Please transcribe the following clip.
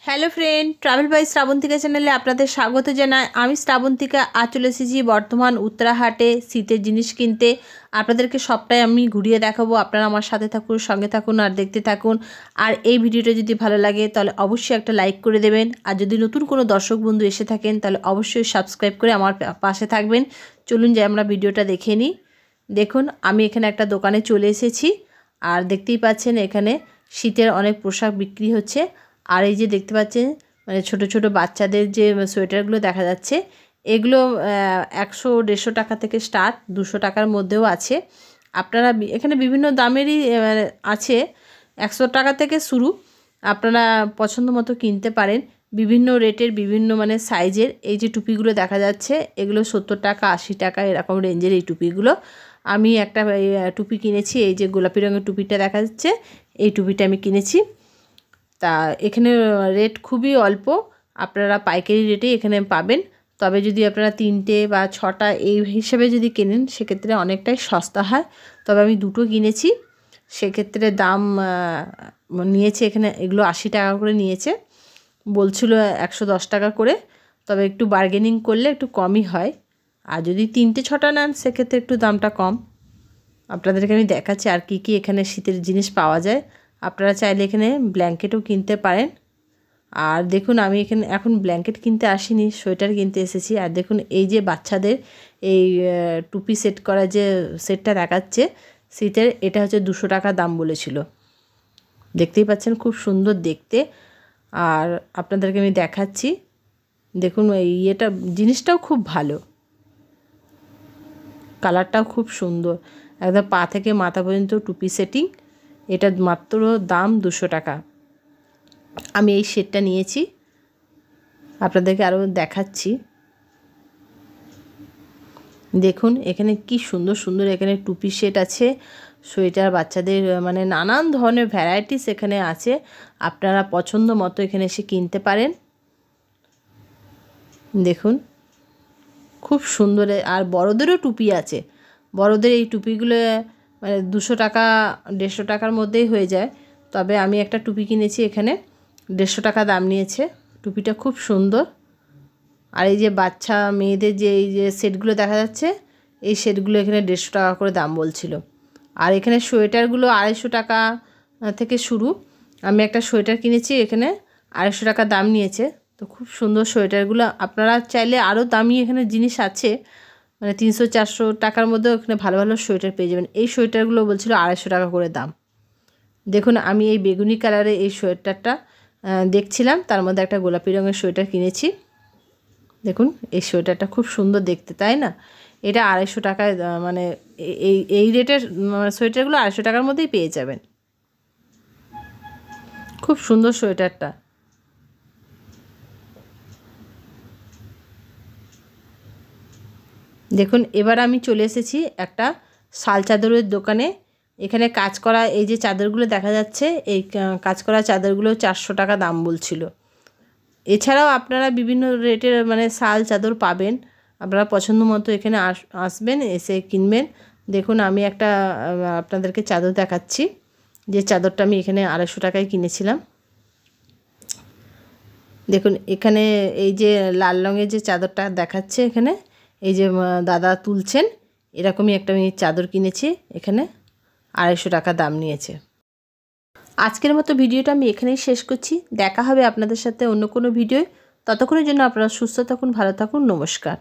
Hello friend, travel by শ্রাবন্তিকা চ্যানেলে আপনাদের স্বাগত জানাই। আমি শ্রাবন্তিকা আজ চলে এসেছি বর্ধমান উত্তরাহাটে শীতের জিনিস কিনতে। আপনাদেরকে সবটাই আমি ঘুরিয়ে দেখাবো। আপনারা আমার সাথে থাকুন, সঙ্গে থাকুন আর দেখতে থাকুন। আর এই ভিডিওটা যদি ভালো লাগে তাহলে অবশ্যই একটা লাইক করে দেবেন। আর যদি নতুন কোনো দর্শক বন্ধু এসে থাকেন তাহলে অবশ্যই সাবস্ক্রাইব করে আমার পাশে থাকবেন। চলুন যে আমরা ভিডিওটা দেখে নিই। দেখুন, আমি এখানে একটা দোকানে চলে এসেছি। আর দেখতেই পাচ্ছেন এখানে শীতের অনেক পোশাক বিক্রি হচ্ছে। আর এই যে দেখতে পাচ্ছেন মানে ছোট ছোট বাচ্চাদের যে সোয়েটারগুলো দেখা যাচ্ছে, এগুলো 100-150 টাকা থেকে স্টার্ট, 200 টাকার মধ্যেও আছে। আপনারা এখানে বিভিন্ন দামেরই আছে, 100 টাকা থেকে শুরু। আপনারা পছন্দ মতো কিনতে পারেন, বিভিন্ন রেটের, বিভিন্ন মানে সাইজের। এই যে টুপিগুলো দেখা যাচ্ছে, এগুলো 70 টাকা 80 টাকা এরকম রেঞ্জের এই টুপিগুলো। আমি একটা টুপি কিনেছি, এই যে গোলাপি রঙের টুপিটা দেখা যাচ্ছে, এই টুপিটা আমি কিনেছি। তা এখানে রেট খুবই অল্প, আপনারা পাইকারি রেটেই এখানে পাবেন। তবে যদি আপনারা 3টে বা 6টা এই হিসেবে যদি কেনেন সেক্ষেত্রে অনেকটাই সস্তা হয়। তবে আমি 2টো কিনেছি, সেক্ষেত্রে দাম নিয়েছে এখানে, এগুলো 80 টাকা করে নিয়েছে, বলছিল 110 টাকা করে। তবে একটু বার্গেনিং করলে একটু কমই হয়। আর যদি 3টে-6টা নেন সেক্ষেত্রে একটু দামটা কম। আপনাদেরকে আমি দেখাচ্ছি আর কি কি এখানে শীতের জিনিস পাওয়া যায়। আপনারা চাইলে এখানে ব্ল্যাঙ্কেটও কিনতে পারেন। আর দেখুন, আমি এখানে এখন ব্ল্যাঙ্কেট কিনতে আসিনি, সোয়েটার কিনতে এসেছি। আর দেখুন, এই যে বাচ্চাদের এই টুপি সেট করা যে সেটটা দেখাচ্ছে শীতের, এটা হচ্ছে 200 টাকা দাম বলেছিল। দেখতেই পাচ্ছেন খুব সুন্দর দেখতে। আর আপনাদেরকে আমি দেখাচ্ছি, দেখুন এই এটা জিনিসটাও খুব ভালো, কালারটাও খুব সুন্দর, একদম পা থেকে মাথা পর্যন্ত টুপি সেটিং। এটা মাত্র দাম 200 টাকা। আমি এই সেটটা নিয়েছি, আপনাদেরকে আরও দেখাচ্ছি। দেখুন এখানে কি সুন্দর সুন্দর এখানে টুপি সেট আছে, সোয়েটার বাচ্চাদের, মানে নানান ধরনের ভ্যারাইটিস এখানে আছে। আপনারা পছন্দ মতো এখানে এসে কিনতে পারেন। দেখুন খুব সুন্দর। আর বড়দেরও টুপি আছে। বড়দের এই টুপিগুলো মানে 200 টাকা 150 টাকার মধ্যেই হয়ে যায়। তবে আমি একটা টুপি কিনেছি, এখানে 150 টাকা দাম নিয়েছে। টুপিটা খুব সুন্দর। আর এই যে বাচ্চা মেয়েদের যে এই যে সেটগুলো দেখা যাচ্ছে, এই সেটগুলো এখানে 150 টাকা করে দাম বলছিল। আর এখানে সোয়েটারগুলো 250 টাকা থেকে শুরু। আমি একটা সোয়েটার কিনেছি, এখানে 250 টাকা দাম নিয়েছে। তো খুব সুন্দর সোয়েটারগুলো। আপনারা চাইলে আরও দামি এখানে জিনিস আছে, মানে 300-400 টাকার মধ্যেও এখানে ভালো ভালো সোয়েটার পেয়ে যাবেন। এই সোয়েটারগুলো বলছিল 250 টাকা করে দাম। দেখুন আমি এই বেগুনি কালারে এই সোয়েটারটা দেখছিলাম, তার মধ্যে একটা গোলাপি রঙের সোয়েটার কিনেছি। দেখুন এই সোয়েটারটা খুব সুন্দর দেখতে, তাই না? এটা 250 টাকায়, মানে এই রেটের সোয়েটারগুলো 250 টাকার মধ্যেই পেয়ে যাবেন। খুব সুন্দর সোয়েটারটা। দেখুন এবার আমি চলে এসেছি একটা শাল চাদরের দোকানে। এখানে কাজ করা এই যে চাদরগুলো দেখা যাচ্ছে, এই কাজ করা চাদরগুলো 400 টাকা দাম বলছিল। এছাড়াও আপনারা বিভিন্ন রেটের মানে শাল চাদর পাবেন। আপনারা পছন্দ মতো এখানে আসবেন, এসে কিনবেন। দেখুন আমি একটা আপনাদেরকে চাদর দেখাচ্ছি, যে চাদরটা আমি এখানে 250 টাকায় কিনেছিলাম। দেখুন এখানে এই যে লাল রঙের যে চাদরটা দেখাচ্ছে, এখানে এই যে দাদা তুলছেন, এরকমই একটা আমি চাদর কিনেছি, এখানে 250 টাকা দাম নিয়েছে। আজকের মতো ভিডিওটা আমি এখানেই শেষ করছি। দেখা হবে আপনাদের সাথে অন্য কোনো ভিডিওয়। ততক্ষণের জন্য আপনারা সুস্থ থাকুন, ভালো থাকুন, নমস্কার।